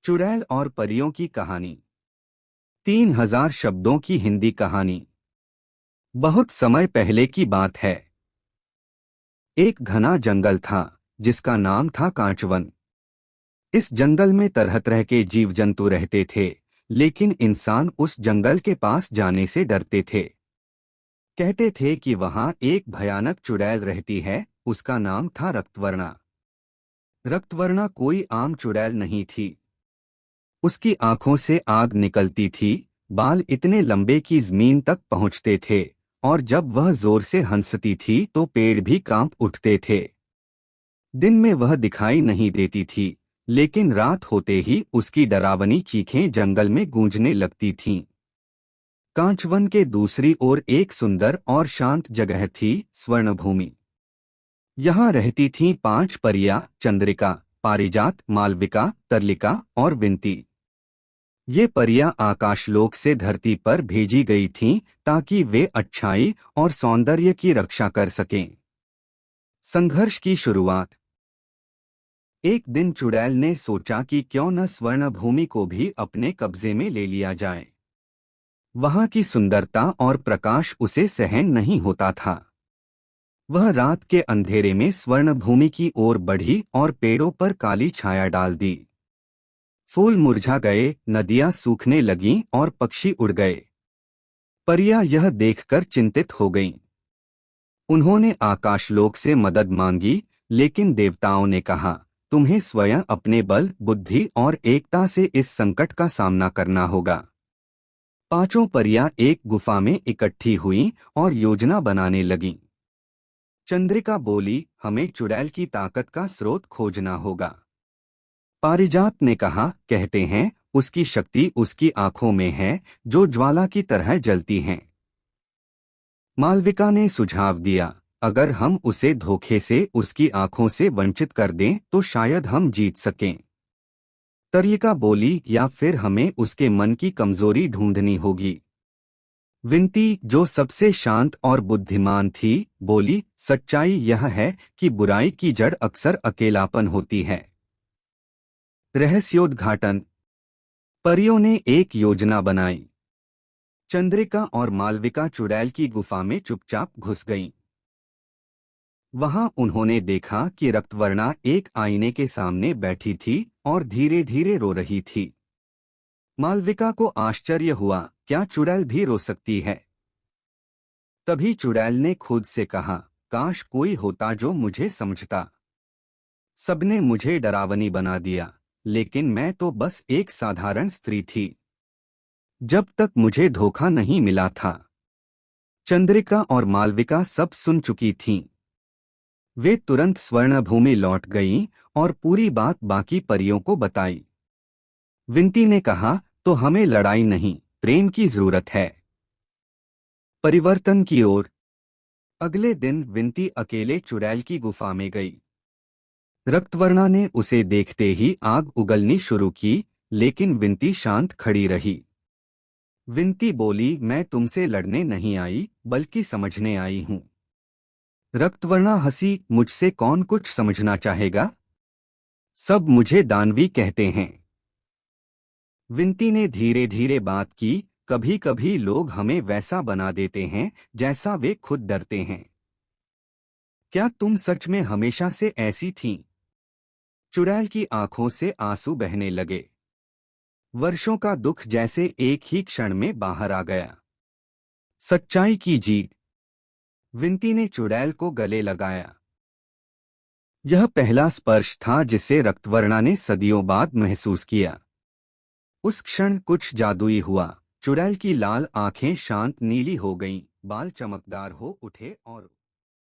चुड़ैल और परियों की कहानी। 3000 शब्दों की हिंदी कहानी। बहुत समय पहले की बात है। एक घना जंगल था जिसका नाम था कांचवन। इस जंगल में तरह तरह के जीव जंतु रहते थे, लेकिन इंसान उस जंगल के पास जाने से डरते थे। कहते थे कि वहां एक भयानक चुड़ैल रहती है। उसका नाम था रक्तवर्णा। रक्तवर्णा कोई आम चुड़ैल नहीं थी। उसकी आंखों से आग निकलती थी, बाल इतने लंबे कि जमीन तक पहुंचते थे, और जब वह जोर से हंसती थी तो पेड़ भी कांप उठते थे। दिन में वह दिखाई नहीं देती थी, लेकिन रात होते ही उसकी डरावनी चीखें जंगल में गूंजने लगती थीं। कांचवन के दूसरी ओर एक सुंदर और शांत जगह थी, स्वर्णभूमि। यहाँ रहती थीं 5 परियां: चंद्रिका, पारिजात, मालविका, तरलिका और विंती। ये परियां आकाशलोक से धरती पर भेजी गई थीं ताकि वे अच्छाई और सौंदर्य की रक्षा कर सकें। संघर्ष की शुरुआत। एक दिन चुड़ैल ने सोचा कि क्यों न स्वर्णभूमि को भी अपने कब्जे में ले लिया जाए। वहां की सुंदरता और प्रकाश उसे सहन नहीं होता था। वह रात के अंधेरे में स्वर्णभूमि की ओर बढ़ी और पेड़ों पर काली छाया डाल दी। फूल मुरझा गए, नदियां सूखने लगीं और पक्षी उड़ गए। परियां यह देखकर चिंतित हो गईं। उन्होंने आकाशलोक से मदद मांगी, लेकिन देवताओं ने कहा, तुम्हें स्वयं अपने बल, बुद्धि और एकता से इस संकट का सामना करना होगा। 5 परियां एक गुफा में इकट्ठी हुईं और योजना बनाने लगीं। चंद्रिका बोली, हमें चुड़ैल की ताकत का स्रोत खोजना होगा। पारिजात ने कहा, कहते हैं उसकी शक्ति उसकी आंखों में है, जो ज्वाला की तरह जलती हैं। मालविका ने सुझाव दिया, अगर हम उसे धोखे से उसकी आंखों से वंचित कर दें तो शायद हम जीत सकें। तरलिका बोली, या फिर हमें उसके मन की कमजोरी ढूंढनी होगी। विंती, जो सबसे शांत और बुद्धिमान थी, बोली, सच्चाई यह है कि बुराई की जड़ अक्सर अकेलापन होती है। रहस्योद्घाटन। परियों ने एक योजना बनाई। चंद्रिका और मालविका चुड़ैल की गुफा में चुपचाप घुस गईं। वहां उन्होंने देखा कि रक्तवर्णा एक आईने के सामने बैठी थी और धीरे धीरे रो रही थी। मालविका को आश्चर्य हुआ, क्या चुड़ैल भी रो सकती है? तभी चुड़ैल ने खुद से कहा, काश कोई होता जो मुझे समझता। सबने मुझे डरावनी बना दिया, लेकिन मैं तो बस एक साधारण स्त्री थी। जब तक मुझे धोखा नहीं मिला था। चंद्रिका और मालविका सब सुन चुकी थीं। वे तुरंत स्वर्णभूमि लौट गईं और पूरी बात बाकी परियों को बताई। विंती ने कहा, तो हमें लड़ाई नहीं, प्रेम की जरूरत है। परिवर्तन की ओर। अगले दिन विंती अकेले चुड़ैल की गुफा में गई। रक्तवर्णा ने उसे देखते ही आग उगलनी शुरू की, लेकिन विंती शांत खड़ी रही। विंती बोली, मैं तुमसे लड़ने नहीं आई, बल्कि समझने आई हूं। रक्तवर्णा हंसी, मुझसे कौन कुछ समझना चाहेगा? सब मुझे दानवी कहते हैं। विंती ने धीरे धीरे बात की, कभी कभी लोग हमें वैसा बना देते हैं जैसा वे खुद डरते हैं। क्या तुम सच में हमेशा से ऐसी थीं? चुड़ैल की आंखों से आंसू बहने लगे। वर्षों का दुख जैसे एक ही क्षण में बाहर आ गया। सच्चाई की जीत। विंती ने चुड़ैल को गले लगाया। यह पहला स्पर्श था जिसे रक्तवर्णा ने सदियों बाद महसूस किया। उस क्षण कुछ जादुई हुआ। चुड़ैल की लाल आंखें शांत नीली हो गईं, बाल चमकदार हो उठे और